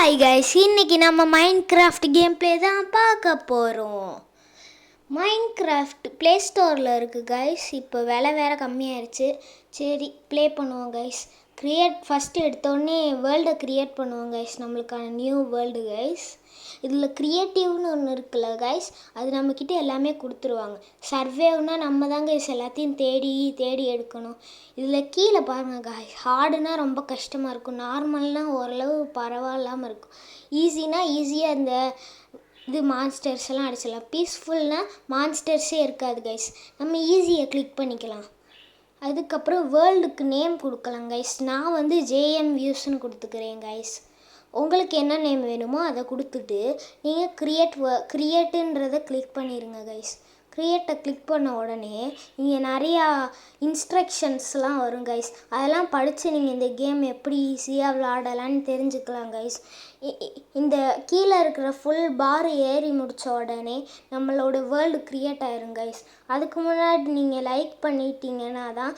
Hi guys, இன்னைக்கு நம்ம Minecraft game play தான் பார்க்க போகிறோம். மைன்கிராஃப்ட் ப்ளே ஸ்டோரில் இருக்குது கைஸ். இப்போ விலை வேறு கம்மியாயிருச்சு. சரி ப்ளே பண்ணுவோம் கைஸ். ஃபஸ்ட்டு எடுத்தோடனே வேர்ல்டை க்ரியேட் பண்ணுவோம் கைஸ். நம்மளுக்கான நியூ வேர்ல்டு கைஸ். இதில் க்ரியேட்டிவ்னு ஒன்று இருக்குல்ல கைஸ், அது நம்மக்கிட்ட எல்லாமே கொடுத்துருவாங்க. சர்வேவ்னால் நம்ம தான் கைஸ் எல்லாத்தையும் தேடி எடுக்கணும். இதில் கீழே பாருங்கள் கைஸ், ஹார்டுனா ரொம்ப கஷ்டமாக இருக்கும், நார்மல்னால் ஓரளவு பரவாயில்லாமல் இருக்கும். ஈஸினா ஈஸியாக இந்த மான்ஸ்டர்ஸ் எல்லாம் அடிச்சிடலாம். பீஸ்ஃபுல்னால் மான்ஸ்டர்ஸே இருக்காது கைஸ். நம்ம ஈஸியாக கிளிக் பண்ணிக்கலாம். அதுக்கப்புறம் வேர்ல்டுக்கு நேம் கொடுக்கலாம் கைஸ். நான் வந்து ஜேஎம் வியூஸ்ன்னு கொடுத்துக்கிறேன் கைஸ். உங்களுக்கு என்ன நேம் வேணுமோ அதை கொடுத்துட்டு நீங்கள் க்ரியேட்டுன்றதை கிளிக் பண்ணிடுங்க கைஸ். க்ரியேட்டை கிளிக் பண்ண உடனே நீங்கள் நிறையா இன்ஸ்ட்ரக்ஷன்ஸ்லாம் வரும் கைஸ். அதெல்லாம் படித்து நீங்கள் இந்த கேம் எப்படி ஈஸியாக விளாடலான்னு தெரிஞ்சுக்கலாம் கைஸ். இந்த கீழே இருக்கிற ஃபுல் பார் ஏறி முடித்த உடனே நம்மளோட வேர்ல்டு க்ரியேட் ஆயிரும் கைஸ். அதுக்கு முன்னாடி நீங்கள் லைக் பண்ணிட்டீங்கன்னா தான்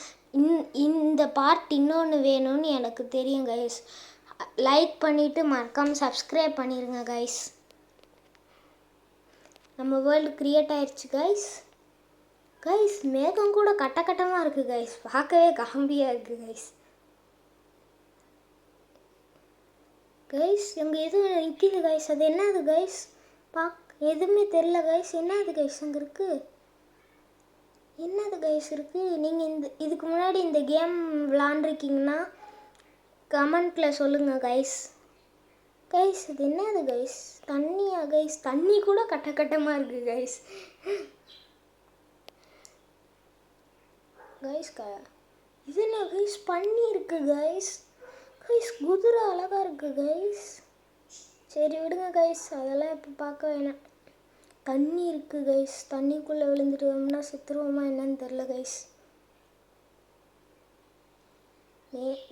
இந்த பார்ட் இன்னொன்று வேணும்னு எனக்கு தெரியும் கைஸ். லைக் பண்ணிவிட்டு மறக்காமல் சப்ஸ்கிரைப் பண்ணிடுங்க கைஸ். நம்ம வேர்ல்டு க்ரியேட் ஆயிடுச்சு கைஸ். மேகம் கூட கட்டமாக இருக்குது கைஸ். பார்க்கவே காம்பியாக இருக்குது கைஸ். அங்கே எதுவும் நிற்கிது கைஸ். அது என்னது கைஸ்? எதுவுமே தெரில கைஸ். என்னது கைஸ் அங்கே இருக்குது? என்னது கைஸ் இருக்குது? நீங்கள் இதுக்கு முன்னாடி இந்த கேம் விளாண்டுருக்கீங்கன்னா கமெண்ட்டில் சொல்லுங்கள் கைஸ். இது என்னது கைஸ்? தண்ணியா கைஸ்? தண்ணி கூட கட்டமாக இருக்குது கைஸ். இது என்ன கைஸ்? பன்னி இருக்குது கைஸ். குதிரை அழகாக இருக்குது கைஸ். சரி விடுங்க கைஸ், அதெல்லாம் இப்போ பார்க்க வேணாம். தண்ணி இருக்குது கைஸ். தண்ணிக்குள்ளே விழுந்துட்டோம்னா செத்துருவோமா என்னன்னு தெரில கைஸ்.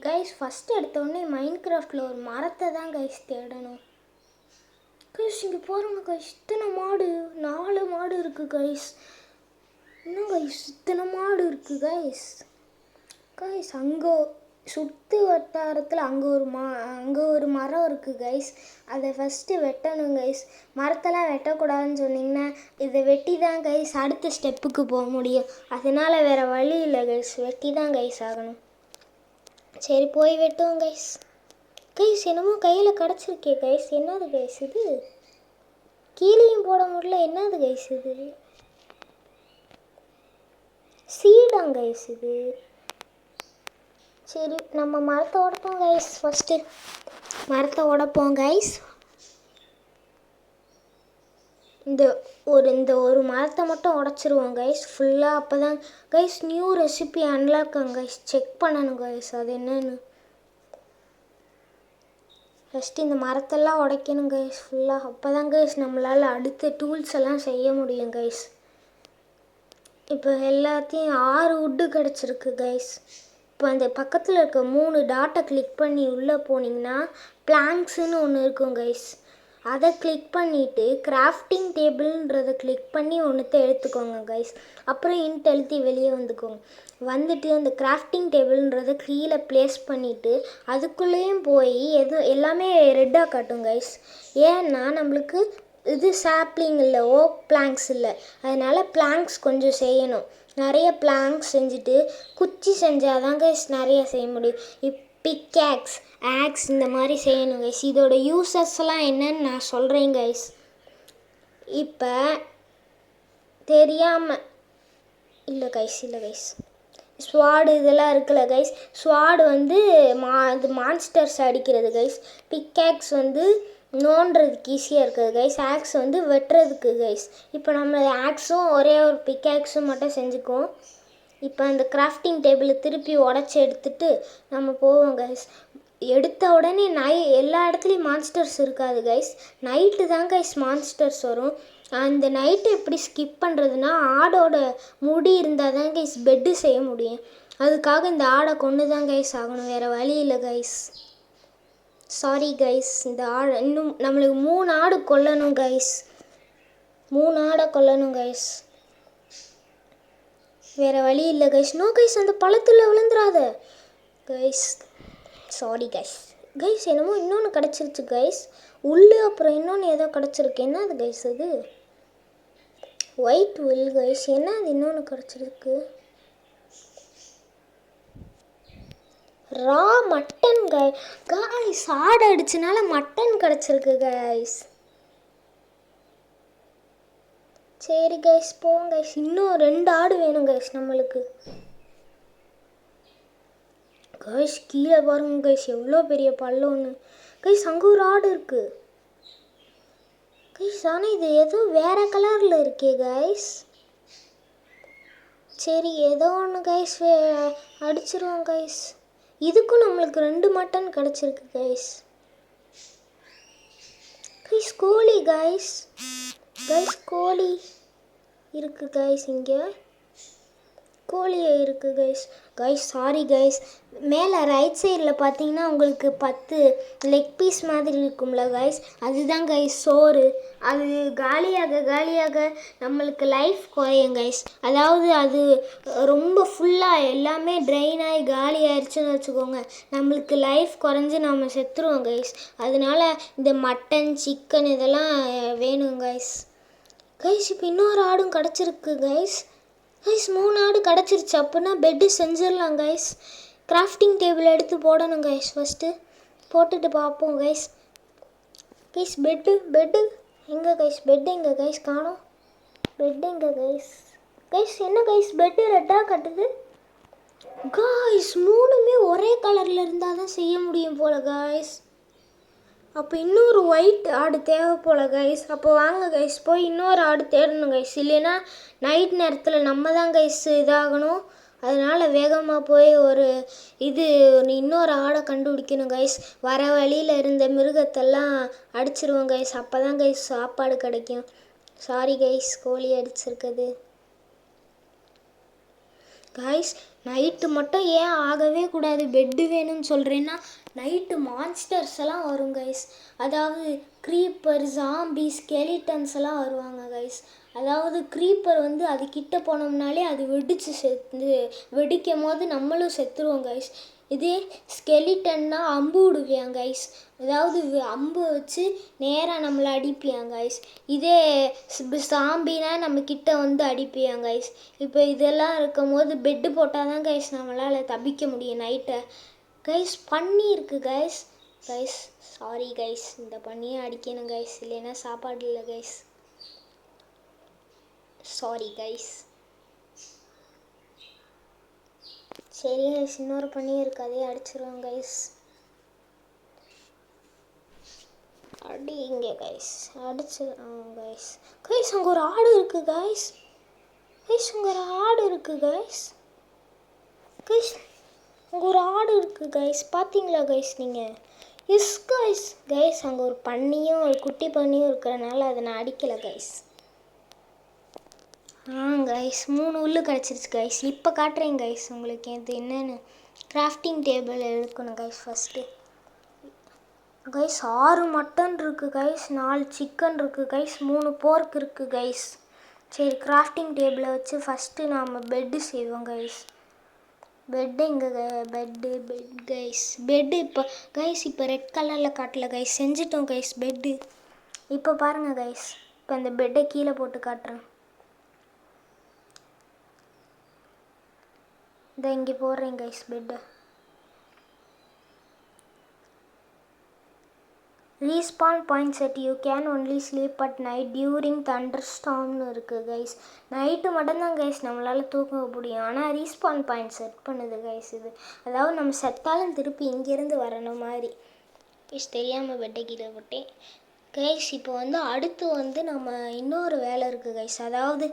கைஸ் ஃபஸ்ட்டு எடுத்தோடனே மைன்கிராஃப்டில் ஒரு மரத்தை தான் கைஸ் தேடணும் கைஸ். இங்கே பாருங்க கைஸ், இத்தனை மாடு, 4 மாடு இருக்குது கைஸ். இன்னும் கைஸ் இத்தனை மாடு இருக்குது கைஸ். அங்கே சுற்று வட்டாரத்தில் அங்கே ஒரு மரம் இருக்குது கைஸ். அதை ஃபஸ்ட்டு வெட்டணும் கைஸ். மரத்தெல்லாம் வெட்டக்கூடாதுன்னு சொன்னிங்கன்னா இதை வெட்டி தான் கைஸ் அடுத்த ஸ்டெப்புக்கு போக முடியும். அதனால் வேறு வழி இல்லை கைஸ், வெட்டி தான் கைஸ் ஆகணும். சரி போய் வெட்டுவோம் கைஸ். என்னமோ கையில் கிடச்சிருக்கே கைஸ். என்னது கைஸ் இது? கீழேயும் போட முடியல. என்னது கைஸ் இது? சீடாங்க கைஸ் இது. சரி நம்ம மரத்தை உடைப்போம் கைஸ். ஃபஸ்ட்டு மரத்தை உடைப்போம் கைஸ். இந்த ஒரு மரத்தை மட்டும் உடச்சிருவோம் கைஸ் ஃபுல்லாக. அப்போ தான் கைஸ் நியூ ரெசிபி அன்லாக்காங்க கைஸ். செக் பண்ணணும் கைஸ் அது என்னன்னு. ஃபஸ்ட்டு இந்த மரத்தெல்லாம் உடைக்கணும் கைஸ் ஃபுல்லாக. அப்போ தான் கைஸ் நம்மளால் அடுத்த டூல்ஸ் எல்லாம் செய்ய முடியும் கைஸ். இப்போ எல்லாத்தையும் 6 வுட்டு கிடச்சிருக்கு கைஸ். இப்போ அந்த பக்கத்தில் இருக்க 3 டாட்டை கிளிக் பண்ணி உள்ளே போனீங்கன்னா பிளாங்க்ஸுன்னு ஒன்று இருக்கும் கைஸ். அதை கிளிக் பண்ணிவிட்டு கிராஃப்டிங் டேபிள்ன்றதை கிளிக் பண்ணி ஒன்றுத்தை எடுத்துக்கோங்க கைஸ். அப்புறம் இன்ட் எழுத்தி வெளியே வந்துட்டு அந்த கிராஃப்டிங் டேபிள்ன்றதை கீழே ப்ளேஸ் பண்ணிவிட்டு அதுக்குள்ளேயும் போய் எல்லாமே ரெட்டாக காட்டும் கைஸ். ஏன்னா நம்மளுக்கு இது சாப்ளிங் இல்லை, ஓக் பிளாங்க்ஸ் இல்லை. அதனால் பிளாங்க்ஸ் கொஞ்சம் செய்யணும். நிறைய பிளாங்க்ஸ் செஞ்சுட்டு குச்சி செஞ்சால் தான் கைஸ் நிறைய செய்ய முடியும். பிக்காக்ஸ், ஆக்ஸ் இந்த மாதிரி செய்யணும் கைஸ். இதோட யூசஸ்லாம் என்னன்னு நான் சொல்கிறேன் கைஸ். இப்போ தெரியாமல் இல்லை கைஸ் ஸ்வாடு இதெல்லாம் இருக்குல்ல கைஸ். ஸ்வாடு வந்து மான்ஸ்டர்ஸ் அடிக்கிறது கைஸ். பிக்காக்ஸ் வந்து நோண்டுறதுக்கு ஈஸியாக இருக்குது கைஸ். ஆக்ஸ் வந்து வெட்டுறதுக்கு கைஸ். இப்போ நம்ம ஆக்ஸும் ஒரே ஒரு பிக்காக்ஸும் மட்டும் செஞ்சுக்குவோம். இப்போ அந்த கிராஃப்டிங் டேபிளை திருப்பி உடச்சி எடுத்துகிட்டு நம்ம போவோம் கைஸ். எடுத்த உடனே எல்லா இடத்துலையும் மான்ஸ்டர்ஸ் இருக்காது கைஸ். நைட்டு தான் கைஸ் மான்ஸ்டர்ஸ் வரும். அந்த நைட்டு எப்படி ஸ்கிப் பண்ணுறதுனா ஆடோட முடி இருந்தால் தான் கைஸ் பெட்டு செய்ய முடியும். அதுக்காக இந்த ஆடை கொண்டு தான் கைஸ் ஆகணும், வேறு வழி இல்லை கைஸ். Sorry guys. இந்த ஆடை இன்னும் நம்மளுக்கு 3 ஆடு கொல்லணும் கைஸ். 3 ஆடை கொல்லணும் கைஸ், வேறு வழி இல்லை கைஸ். நோ கைஸ், அந்த பழத்தில் விழுந்துடாத கைஸ். Sorry guys. கைஸ் என்னமோ இன்னொன்று கிடச்சிருச்சு கைஸ். உள்ளு அப்புறம் இன்னொன்று ஏதோ கிடச்சிருக்கு. என்ன அது கைஸ்? அது ஒயிட் வில் கைஸ். என்ன அது இன்னொன்று கிடச்சிருக்கு? ரா மட்டன் கைஸ். ஆடு அடிச்சனால மட்டன் கிடச்சிருக்கு கைஸ். சரி கைஸ் போங்க கைஸ். இன்னும் 2 ஆடு வேணும் கைஸ் நம்மளுக்கு. கைஸ் கீழே பாருங்க கைஸ், எவ்வளோ பெரிய பள்ளம்னு. கைஸ் அங்கே ஒரு ஆடு இருக்கு கைஸ். ஆனால் இது ஏதோ வேற கலரில் இருக்கே கைஸ். சரி ஏதோ ஒன்று கைஸ், அடிச்சிருவோம் கைஸ். இதுக்கும் நம்மளுக்கு 2 மட்டன் கிடச்சிருக்கு கைஸ். கைஸ் கோழி கைஸ். கைஸ் கோழி இருக்கு கைஸ். இங்கே கோழியே இருக்குது கைஸ். Guys sorry guys. மேலே ரைட் சைடில் பார்த்தீங்கன்னா உங்களுக்கு 10 லெக் பீஸ் மாதிரி இருக்கும்ல கைஸ், அதுதான் கைஸ் சோறு. அது காலியாக நம்மளுக்கு லைஃப் குறையும் கைஸ். அதாவது அது ரொம்ப ஃபுல்லாக எல்லாமே ட்ரைன் ஆகி காலி ஆயிடுச்சுன்னு வச்சுக்கோங்க, நம்மளுக்கு லைஃப் குறைஞ்சி நம்ம செத்துருவோம் கைஸ். அதனால இந்த மட்டன் சிக்கன் இதெல்லாம் வேணும் கைஸ். கைஸ் இப்போ இன்னொரு ஆடும் கிடச்சிருக்கு கைஸ். கைஸ் 3 ஆடு கிடச்சிருச்சு. அப்படின்னா பெட்டு செஞ்சிடலாம் கைஸ். கிராஃப்டிங் டேபிள் எடுத்து போடணும் கைஸ். ஃபஸ்ட்டு போட்டுட்டு பார்ப்போம் கைஸ். கைஸ் பெட்டு எங்கே கைஸ்? பெட்டு எங்கே கைஸ்? காணோம். பெட்டு எங்கே கைஸ்? கைஸ் என்ன கைஸ் பெட்டு ரெட்டாக கட்டுது கைஸ்? 3மே ஒரே கலரில் இருந்தால் தான் செய்ய முடியும் போல் கைஸ். அப்போ இன்னொரு ஒயிட் ஆடு தேவை போல் கைஸ். அப்போ வாங்க கைஸ் போய் இன்னொரு ஆடு தேடணும் கைஸ். இல்லைன்னா நைட் நேரத்தில் நம்ம தான் கைஸ் இதாகணும். அதனால் வேகமாக போய் இன்னொரு ஆடை கண்டுபிடிக்கணும் கைஸ். வர வழியில் இருந்த மிருகத்தெல்லாம் அடிச்சிருவோம் கைஸ். அப்போ தான் கைஸ் சாப்பாடு கிடைக்கும். சாரி கைஸ் கோழி அடிச்சிருக்குது கைஸ். நைட்டு மட்டும் ஏன் ஆகவே கூடாது பெட்டு வேணும்னு சொல்கிறேன்னா, நைட்டு மான்ஸ்டர்ஸ் எல்லாம் வரும் கைஸ். அதாவது க்ரீப்பர், ஜாம்பி, ஸ்கெலிட்டன்ஸ் எல்லாம் வருவாங்க கைஸ். அதாவது க்ரீப்பர் அது கிட்ட போனோம்னாலே அது வெடிக்கும் போது நம்மளும் செத்துருவோம் கைஸ். இதே ஸ்கெலிட்டன்னா அம்பு விடுவியாங்க கைஸ். அதாவது அம்பு வச்சு நேராக நம்மளை அடிப்பியாங்க கைஸ். இதே சாம்பினா நம்ம கிட்ட அடிப்பியாங்க கைஸ். இப்போ இதெல்லாம் இருக்கும் போது பெட்டு போட்டால் தான் கைஸ் நம்மளால் தப்பிக்க முடியும் நைட்டை கைஸ். பன்னி இருக்குது கைஸ். கைஸ் சாரி கைஸ், இந்த பண்ணியை அடிக்கணும் கைஸ், இல்லைன்னா சாப்பாடு இல்லை கைஸ். Sorry guys. சரி கைஸ் இன்னொரு பண்ணி இருக்கு, அதே அடிச்சிருவோம் கைஸ். அடிங்க கைஸ், அடிச்சிருவோம் கைஸ். கைஸ் அங்கே ஒரு ஆடு இருக்குது கைஸ். கைஸ் அங்கே ஒரு ஆடு இருக்குது கைஸ். கைஸ் அங்கே ஒரு ஆடு இருக்குது கைஸ். பார்த்தீங்களா கைஸ் நீங்கள்? S guys. கைஸ் அங்கே ஒரு பன்னியும் ஒரு குட்டி பன்னியும் இருக்கிறனால அதை நான் அடிக்கலை கைஸ். கைஸ் 3 உள்ளு கிடச்சிருச்சு கைஸ். இப்போ காட்டுறேன் கைஸ் உங்களுக்கு இது என்னென்னு. கிராஃப்டிங் டேபிள் எடுக்கணும் கைஸ் ஃபஸ்ட்டு. கைஸ் 6 மட்டன் இருக்குது கைஸ், 4 சிக்கன் இருக்குது கைஸ், 3 போர்க் இருக்குது கைஸ். சரி கிராஃப்டிங் டேபிளை வச்சு ஃபஸ்ட்டு நாம் பெட்டு செய்வோம் கைஸ். பெட்டு எங்கே? Bed guys. பெட்டு இப்போ ரெட் கலரில் காட்டல கைஸ், செஞ்சிட்டோம் கைஸ் பெட்டு. இப்போ பாருங்கள் கைஸ், இப்போ அந்த பெட்டை கீழே போட்டு காட்டுறேன். இதை இங்கே போடுறேன் கைஸ் பெட்டை. Respawn point set, you can only sleep at night during தண்டர்ஸ்டார்ம்னு இருக்குது கைஸ். நைட்டு மட்டும்தான் கைஸ் நம்மளால் தூக்க முடியும். ஆனால் ரீஸ்பான் பாயிண்ட் செட் பண்ணுது கைஸ் இது. அதாவது நம்ம செத்தாலும் திருப்பி இங்கேருந்து வரணும் மாதிரி. கைஸ் தெரியாமல் பெட்டை கீழே போட்டேன் கைஸ். இப்போ அடுத்து நம்ம இன்னொரு வேலை இருக்குது கைஸ். அதாவது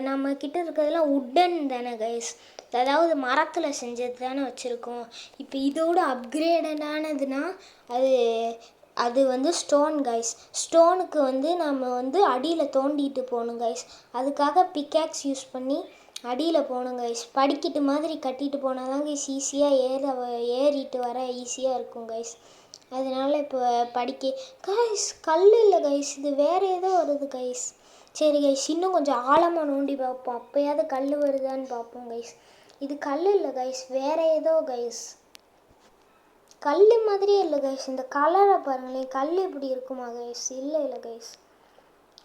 நம்ம கிட்ட இருக்கிறதெல்லாம் உட்டன் தானே கைஸ், அதாவது மரத்தில் செஞ்சது தானே வச்சுருக்கோம். இப்போ இதோட அப்கிரேடடானதுன்னா அது ஸ்டோன் கைஸ். ஸ்டோனுக்கு நம்ம அடியில் தோண்டிட்டு போகணும் கைஸ். அதுக்காக பிக்காக்ஸ் யூஸ் பண்ணி அடியில் போகணும் கைஸ். படிக்கட்டு மாதிரி கட்டிட்டு போனால் தான் கைஸ் ஈஸியாக ஏறிட்டு வர ஈஸியாக இருக்கும் கைஸ். அதனால இப்போ கைஸ் கல் இல்லை கைஸ், இது வேறு ஏதோ வருது கைஸ். சரி கைஸ் இன்னும் கொஞ்சம் ஆழமாக நோண்டி பார்ப்போம், அப்போயாவது கல் வருதான்னு பார்ப்போம் கைஸ். இது கல் இல்லை கைஸ், வேறு ஏதோ கைஸ். கல் மாதிரியே இல்லை கைஸ். இந்த கலரை பாருங்களேன், கல் இப்படி இருக்குமா கைஸ்? இல்லை இல்லை கைஸ்,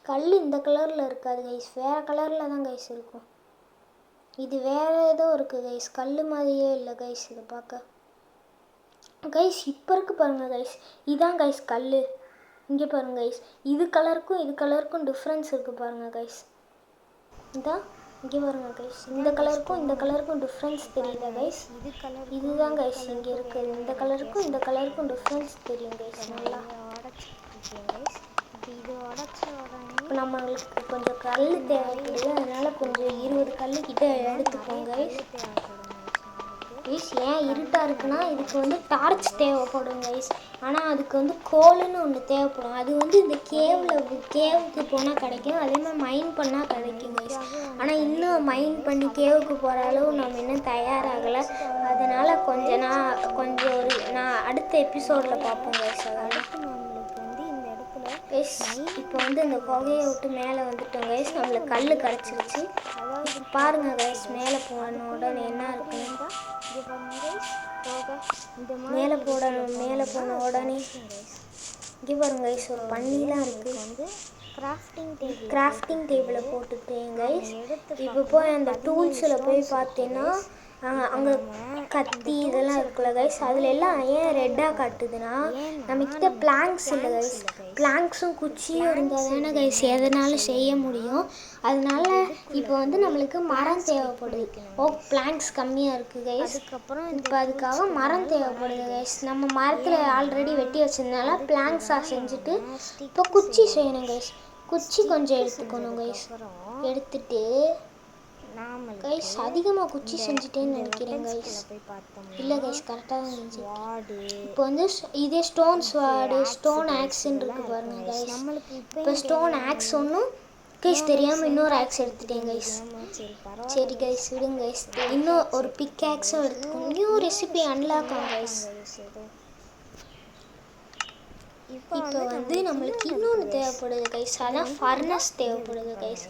கல் இந்த கலரில் இருக்காது கைஸ், வேறு கலரில் தான் கைஸ் இருக்கும். இது வேறு ஏதோ இருக்குது கைஸ், கல் மாதிரியே இல்லை கைஸ். இதை பார்க்க கைஸ் இப்போ இருக்குது பாருங்கள் கைஸ், இதான் கைஸ் கல். இங்கே பாருங்கள் கைஸ், இது கலருக்கும் டிஃப்ரென்ஸ் இருக்குது பாருங்கள் கைஸ். இதான் இங்கே பாருங்கள் கைஸ், இந்த கலருக்கும் டிஃப்ரென்ஸ் தெரியுதா கைஸ்? இதுதான் கைஸ் இங்கே இருக்குது, இந்த கலருக்கும் டிஃப்ரென்ஸ் தெரியும் கைஸ். நல்லா இப்போ நம்மளுக்கு கொஞ்சம் கல் தேவைப்படுது, அதனால் கொஞ்சம் 20 கல் கிட்ட எடுத்துக்கோங்க கைஸ். கைஸ் ஏன் இருட்டாக இருக்குன்னா இதுக்கு வந்து டார்ச் தேவைப்படும் கைஸ். ஆனால் அதுக்கு வந்து கோலுன்னு ஒன்று தேவைப்படும். அது வந்து இந்த கேவுக்கு போனால் கிடைக்கும், அதே மாதிரி மைன் பண்ணால் கிடைக்கும் கைஸ். ஆனால் இன்னும் மைன் பண்ணி கேவுக்கு போகிற அளவு நம்ம இன்னும் தயாராகலை. அதனால் நான் அடுத்த எபிசோடில் பார்ப்போம் கைஸ். அதோட கைஸ் இப்போ வந்து இந்த புகையை விட்டு மேலே வந்துட்டோம் கைஸ், நம்மளுக்கு கல் கிடச்சிருச்சு. பாருங்கள் கைஸ், மேலே போன உடனே என்ன இருக்குன்னு மேலே போன உடனே இங்கே பாருங்க கைஸ், ஒரு பன்னிலாம் இருக்குது. கிராஃப்டிங் டேபிளை போட்டுட்டேன் கைஸ். இப்போ போய் அந்த டூல்ஸில் போய் பார்த்தீங்கன்னா அங்கே கத்தி இதெல்லாம் இருக்குல்ல கைஸ், அதில் எல்லாம் ஏன் ரெட்டாக காட்டுதுன்னா நம்மக்கிட்ட பிளாங்க்ஸ் இல்லை கைஸ். பிளாங்க்ஸும் குச்சியும் இருந்தால் தானே கைஸ் எதனாலும் செய்ய முடியும். அதனால இப்போ வந்து நம்மளுக்கு மரம் தேவைப்படுது. பிளாங்க்ஸ் கம்மியாக இருக்குது கைஸ். இப்போ அதுக்காக மரம் தேவைப்படுது கைஸ். நம்ம மரத்தில் ஆல்ரெடி வெட்டி வச்சதுனால பிளாங்க்ஸாக செஞ்சுட்டு இப்போ குச்சி செய்யணும் கைஸ். குச்சி கொஞ்சம் எடுத்துக்கணும் கைஸ். எடுத்துட்டு கைஸ் அதிகமாக குச்சி செஞ்சுட்டேன்னு நினைக்கிறேன் கைஸ். இல்லை கைஸ் கரெக்டாக தான் இருந்துச்சு. இப்போ வந்து இதே ஸ்டோன் ஆக்ஸ்ன்னு இருக்குது பாருங்கள் கைஸ். இப்போ ஸ்டோன் ஆக்ஸ் ஒன்றும் கைஸ் தெரியாமல் இன்னொரு ஆக்ஸ் எடுத்துட்டேன் கைஸ். சரி கைஸ் விடுங்க கைஸ், இன்னும் ஒரு பிக் ஆக்ஸும் எடுத்துக்கணும். நியூ ரெசிபி அன்லாக் ஆகும் கைஸ். இப்போ வந்து நம்மளுக்கு இன்னொன்று தேவைப்படுது கைஸ், அதான் ஃபர்னஸ் தேவைப்படுது கைஸ்.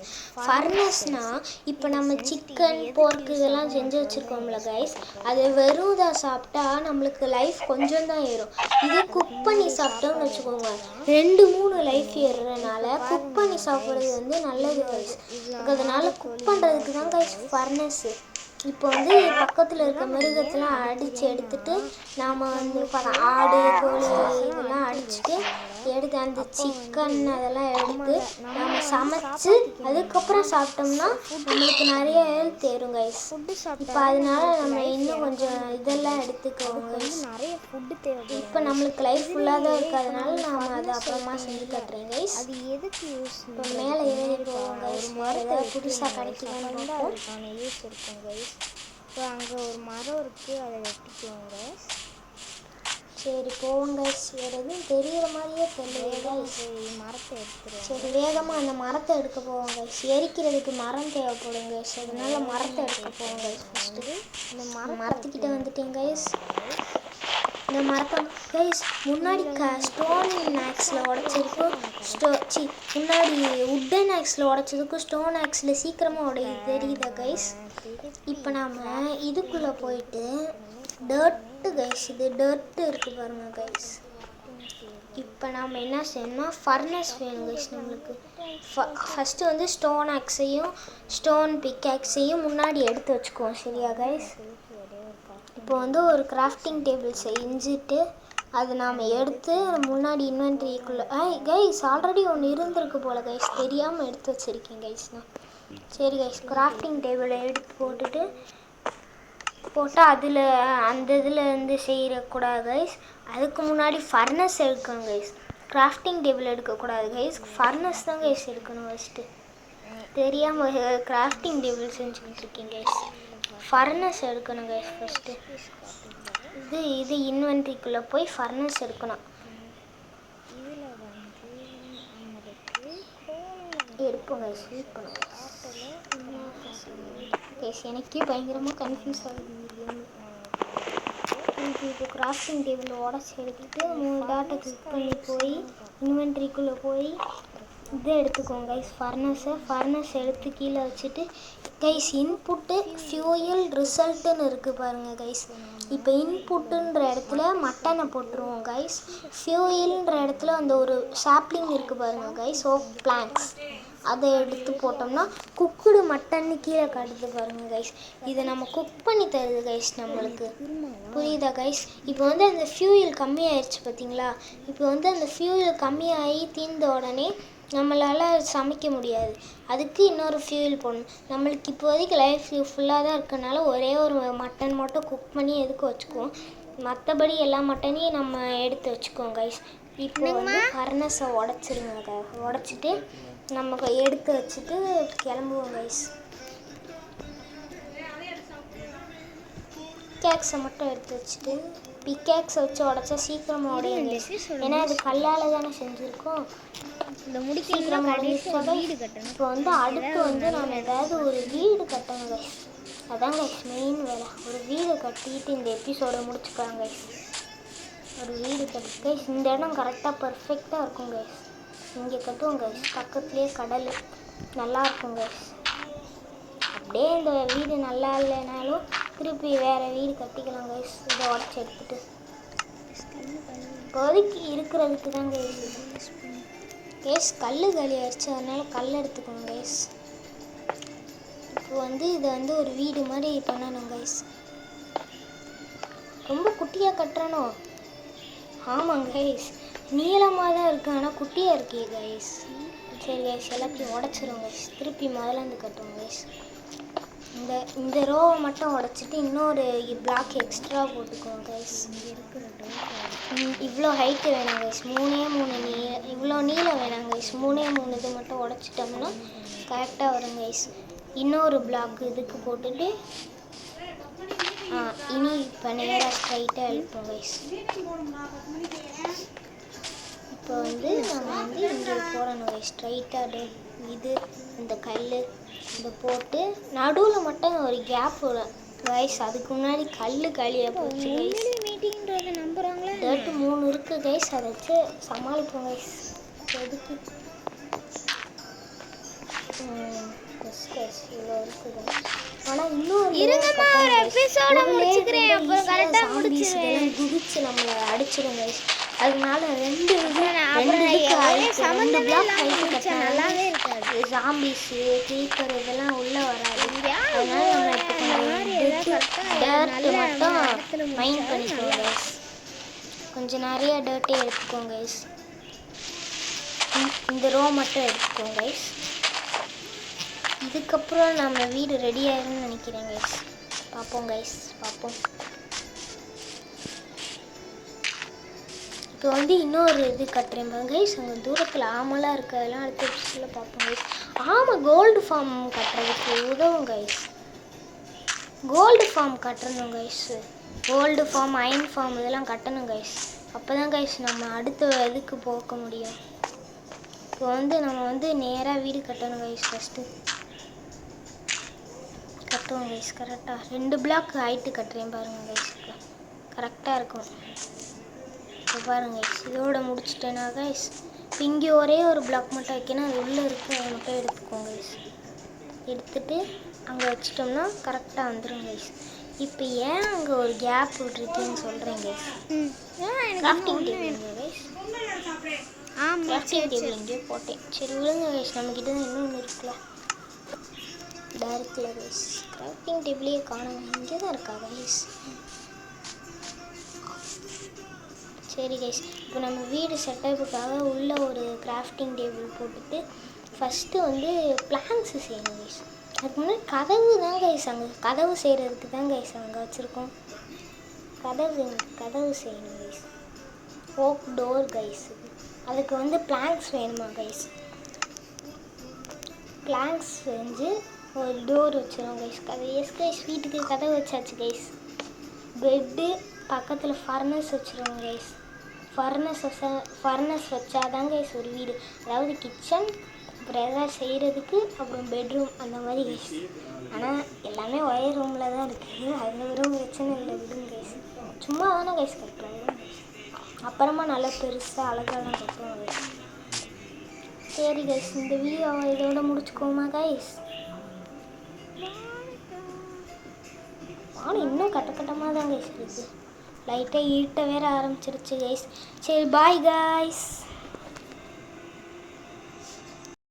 ஃபர்னஸ்னால் இப்போ நம்ம சிக்கன் போர்க்கு இதெல்லாம் செஞ்சு வச்சுருக்கோம்ல கைஸ், அது வெறும் இதாக சாப்பிட்டா நம்மளுக்கு லைஃப் கொஞ்சம் தான் ஏறும். இதே குக் பண்ணி சாப்பிட்டோம்னு வச்சுக்கோங்க 2-3 லைஃப் ஏறுறதுனால குக் பண்ணி சாப்பிட்றது வந்து நல்லது கைஸ். அதனால் குக் பண்ணுறதுக்கு தான் கைஸ் ஃபர்னஸ்ஸு. இப்போ வந்து பக்கத்தில் இருக்க மிருகத்தெலாம் அடித்து எடுத்துட்டு நாம் வந்து ஆடு கோழி இதெல்லாம் அடிச்சுட்டு எடுத்து அந்த சிக்கன் அதெல்லாம் எடுத்து நம்ம சமைச்சு அதுக்கப்புறம் சாப்பிட்டோம்னா நம்மளுக்கு நிறைய ஹெல்த் ஏறும் கைஸ். இப்போ அதனால நம்ம இன்னும் கொஞ்சம் இதெல்லாம் எடுத்துக்குவோம் கைஸ். நிறைய ஃபுட்டு தேவை. இப்போ நம்மளுக்கு லைஃப் ஃபுல்லாக தான் இருக்கிறதுனால நாம் அதை அப்புறமா செஞ்சு கட்டுறேன் கைஸ். அது எதுக்கு யூஸ்? இப்போ மேலே ஏறி போவோம் கைஸ், ஏதாவது புதுசாக கிடைக்குதான்னு அதுக்கான யூஸ் இருக்கும் கைஸ். இப்போ அங்கே ஒரு மரம் இருக்குது, அதை வெட்டிக்குவோம் கைஸ். சரி போவோம் கைஸ். வேறு எதுவும் தெரிகிற மாதிரியே தெரியல கைஸ். மரத்தை எடுத்துருவோம். சரி வேகமாக அந்த மரத்தை எடுக்க போவோம் கைஸ். எரிக்கிறதுக்கு மரம் தேவைப்படும் கைஸ், அதனால மரத்தை எடுக்க போவோம் கைஸ். ஃபஸ்ட்டு இந்த மரத்துக்கிட்ட வந்துட்டேன் கைஸ். இந்த மரத்தை கைஸ் முன்னாடி ஸ்டோன் ஆக்ஸில் உடச்சதுக்கும் முன்னாடி உட்டன் ஆக்ஸில் உடச்சதுக்கும் ஸ்டோன் ஆக்ஸில் சீக்கிரமாக உடையுது தெரியுதா கைஸ்? இப்போ நாம் இதுக்குள்ளே போயிட்டு டர்ட்டு கைஸ், இது டர்ட்டு இருக்குது பாருங்கள் கைஸ். இப்போ நாம் என்ன செய்யணும்னா ஃபர்னஸ் வேணும் கைஸ் நம்மளுக்கு. ஃபஸ்ட்டு வந்து ஸ்டோன் ஆக்ஸையும் ஸ்டோன் பிக் ஆக்ஸையும் முன்னாடி எடுத்து வச்சுக்குவோம் சரியா கைஸ்? இப்போ வந்து ஒரு கிராஃப்டிங் டேபிள் செஞ்சுட்டு அதை நாம் எடுத்து முன்னாடி இன்வென்ட்ரிக்குள்ளே கைஸ் ஆல்ரெடி ஒன்று இருந்திருக்கு போல் கைஸ், தெரியாமல் எடுத்து வச்சுருக்கேன் கைஸ் நான். சரி கைஸ் கிராஃப்டிங் டேபிளை எடுத்து போட்டால் அதில் அந்த இதில் இருந்து செய்யக்கூடாது கைஸ். அதுக்கு முன்னாடி ஃபர்னஸ் எடுக்கணும் கைஸ். கிராஃப்டிங் டேபிள் எடுக்கக்கூடாது கைஸ், ஃபர்னஸ் தான் கைஸ் எடுக்கணும் ஃபஸ்ட்டு. தெரியாமல் கிராஃப்டிங் டேபிள் செஞ்சுக்கிட்டு இருக்கேன் கைஸ். ஃபர்னஸ் எடுக்கணும் கைஸ் ஃபஸ்ட்டு. இது இன்வென்ட்ரிக்குள்ளே போய் ஃபர்னஸ் எடுக்கணும். எடுப்போம் கைஸ், யூஸ் பண்ணுவோம் கைஸ். எனக்கே பயங்கரமாக கன்ஃபியூஸ் ஆகுது. இப்போ கிராஃப்டிங் டேபிள் உடச்சி எடுத்துகிட்டு 3 டாட்டை கிளிக் பண்ணி போய் இன்வென்ட்ரிக்குள்ளே போய் இதை எடுத்துக்கோங்க கைஸ். ஃபர்னஸ் எடுத்து கீழே வச்சுட்டு கைஸ் இன்புட்டு ஃபியூயல் ரிசல்ட்டுன்னு இருக்குது பாருங்கள் கைஸ். இப்போ இன்புட்டுன்ற இடத்துல மட்டனை போட்டுருவோம் கைஸ். ஃபியூயல்ன்ற இடத்துல அந்த ஒரு சாப்ளிங் இருக்குது பாருங்கள் கைஸ், ஓக் பிளான்க்ஸ், அதை எடுத்து போட்டோம்னா குக்குடு மட்டன்னு கீழே காட்டுது பாருங்கள் கைஸ். இதை நம்ம குக் பண்ணி தருது கைஸ் நம்மளுக்கு. புரியுதா கைஸ்? இப்போ வந்து அந்த ஃபியூயல் கம்மியாயிடுச்சு பார்த்தீங்களா? இப்போ வந்து அந்த ஃபியூயல் கம்மியாகி தீர்ந்த உடனே நம்மளால் சமைக்க முடியாது. அதுக்கு இன்னொரு ஃபியூயல் போடணும். நம்மளுக்கு இப்போதைக்கு லைஃப் ஃபுல்லாக தான் இருக்கனால ஒரே ஒரு மட்டன் மட்டும் குக் பண்ணி எதுக்கு வச்சுக்குவோம். மற்றபடி எல்லா மட்டனையும் நம்ம எடுத்து வச்சுக்குவோம் கைஸ். இப்போ வந்து ஃபர்னஸை உடச்சிருங்க. உடச்சிட்டு நம்ம எடுத்து வச்சுட்டு கிளம்புவோம் கைஸ். பிக்கேக்ஸை மட்டும் எடுத்து வச்சுட்டு பிக்கேக்ஸை வச்சு உடச்சா சீக்கிரமாக உடையுங்க. ஏன்னா அது கல்லால் தானே செஞ்சுருக்கோம். இந்த சீக்கிரமாக உடைச்சா வீடு கட்டணும். இப்போ வந்து அடுத்து வந்து நம்ம ஏதாவது ஒரு வீடு கட்டணும் கைஸ். அதான் கைஸ் மெயின் வேலை. ஒரு வீடு கட்டிட்டு இந்த எபிசோடை முடிச்சுக்கலாம் கைஸ். ஒரு வீடு கட்டி கைஸ் இந்த இடம் கரெக்டாக பர்ஃபெக்டாக இருக்கும் கைஸ். இங்கே கட்டுவோம் கைஸ். பக்கத்துலேயே கடல் நல்லாயிருக்கும் கைஸ். அப்படியே இந்த வீடு நல்லா இல்லைனாலும் திருப்பி வேறு வீடு கட்டிக்கலாம் கைஸ். இதை உடச்சி எடுத்துட்டு இப்போதைக்கு இருக்கிறதுக்கு தான் கைஸ். கைஸ் கல் காலி ஆயிடுச்சு, அதனால் கல் எடுத்துக்கோங்க கைஸ். இப்போ வந்து இதை வந்து ஒரு வீடு மாதிரி பண்ணணும் கைஸ். ரொம்ப குட்டியாக கட்டுறனோ? ஆமாங்க கைஸ், நீளமாக தான் இருக்குது ஆனால் குட்டியாக இருக்கே கைஸ். சரி கைஸ், எல்லாத்தையும் உடச்சிரும் கைஸ். திருப்பி முதலேருந்து கட்டுவோம் கைஸ். இந்த ரோவை மட்டும் உடச்சிட்டு இன்னொரு பிளாக் எக்ஸ்ட்ரா போட்டுக்குவோம் கைஸ். இவ்வளோ ஹைட்டு வேணாம் கைஸ், 3 இவ்வளோ நீளம் வேணாம் கைஸ். 3 இது மட்டும் உடச்சிட்டோம்னா கரெக்டாக வரும் கைஸ். இன்னொரு பிளாக் இதுக்கு போட்டுட்டு இனி இப்போ நேராக ஸ்ட்ரைட்டாக எழுப்போம் கைஸ். இப்போ வந்து நம்ம வந்து இங்கே போடணும் கைஸ். ஸ்ட்ரைட்டாக இது இந்த கல் இதை போட்டு நடுவில் மட்டும் ஒரு கேப் வரும் கைஸ். அதுக்கு முன்னாடி கல் காலியாக போச்சு கைஸ். மீட்டிங்கிறத நம்புகிறாங்களா? 3 இருக்குது கைஸ், அதை வச்சு சமாளிப்போம் கைஸ். எதுக்கு இவ்வளோ இருக்குது. ஆனால் இன்னும் குதிச்சு நம்மளை அடிச்சிடும் கைஸ். அதனால 2 நல்லாவே இருக்காது. ஜாம்பிஸு க்ரீப்பர் இதெல்லாம் உள்ளே வராது. அதனால நம்ம டர்ட்டு மட்டும் மைண்ட் பண்ணிக்குவோம் கைஸ். கொஞ்சம் நிறைய டர்ட்டே எடுத்துக்கோங்க கைஸ். இந்த ரோ மட்டும் எடுத்துக்கோங்க கைஸ். இதுக்கப்புறம் நம்ம வீடு ரெடி ஆயிரும்னு நினைக்கிறேன் கைஸ். பார்ப்போம் கைஸ், பார்ப்போம். இப்போ வந்து இன்னொரு இது கட்டுறேன் கைஸ். அங்கே தூரத்தில் ஆமெல்லாம் இருக்குது, அதெல்லாம் அடுத்த எபிசோடில் பார்ப்போம் கைஸ். ஆமாம், கோல்டு ஃபார்ம் கட்டுறதுக்கு உதவும் கைஸ். கோல்டு ஃபார்ம் கட்டணும் guys. Gold farm, iron farm இதெல்லாம் கட்டணும் கைஸ். அப்போ தான் கைஸ் நம்ம அடுத்த இதுக்கு போக முடியும். இப்போ வந்து நம்ம வந்து நேராக வீடு கட்டணும் கைஸ். ஃபஸ்ட்டு கட்டுவோம் கைஸ். கரெக்டாக 2 பிளாக் ஹைட்டு கட்டுறேன் பாருங்கள் கைஸ். கரெக்டாக இருக்கும். இப்போ பாருங்கள் கைஸ், இதோட முடிச்சிட்டேன்னா கைஸ் இங்கே ஒரே ஒரு பிளாக் மட்டும் வைக்கணும். அது உள்ளே இருக்குது, அதை மட்டும் எடுத்துக்கோங்க கைஸ். எடுத்துகிட்டு அங்கே வச்சிட்டோம்னா கரெக்டாக வந்துடும் கைஸ். இப்போ ஏன் அங்கே ஒரு கேப் விட்டுருக்குன்னு சொல்கிறேன் guys. Grafting table guys. Grafting table இங்கேயே போட்டேன். சரி விழுங்க கைஸ், நம்மக்கிட்ட தான் இன்னொன்று இருக்குல்ல டார்க்கில் கைஸ். கிராஃப்டிங் டேபிளே காணுங்க, இங்கே தான் இருக்கா கைஸ். சரி கைஸ், இப்போ நம்ம வீடு செட்டப்புக்காக உள்ளே ஒரு கிராஃப்டிங் டேபிள் போட்டுட்டு ஃபஸ்ட்டு வந்து பிளான்ஸு செய்யணும் கைஸ். அதுக்கு முன்னாடி கதவு தான் கைஸ். அங்கே கதவு செய்கிறதுக்கு தான் கைஸ் அங்கே வச்சுருக்கோம். கதவு செய்யணும் கைஸ். Okay door guys. அதுக்கு வந்து பிளாங்க்ஸ் வேணுமா கைஸ். பிளாங்க்ஸ் செஞ்சு ஒரு டோர் வச்சிடும் கைஸ். எஸ் கைஸ், வீட்டுக்கு கதவு வச்சாச்சு கைஸ். பெட்டு பக்கத்தில் ஃபர்னஸ் வச்சுருவோம் கைஸ். ஃபர்னஸ் வச்சாதான் கைஸ் ஒரு வீடு. அதாவது கிச்சன், அப்புறம் எதாவது செய்கிறதுக்கு, அப்புறம் பெட்ரூம் அந்த மாதிரி கைஸ். ஆனால் எல்லாமே ஒரே ரூமில் தான் இருக்குது. அது வெறும் பிரச்சனை இல்லை, விடுங்க கைஸ். சும்மா தானே கைஸ் கட்டுறோம். அப்புறமா நல்லா பெருசாக அழகாக கட்டுவோம் கைஸ். சரி கைஸ், இந்த வீடியோவை இதோட முடிச்சுக்கோமா கைஸ்? ஆனால் இன்னும் கட்டமாக தான் கைஸ் இருக்குது. லைட்டாக இருட்ட வேற ஆரம்பிச்சிருச்சு கைஸ். சரி பாய் கைஸ்.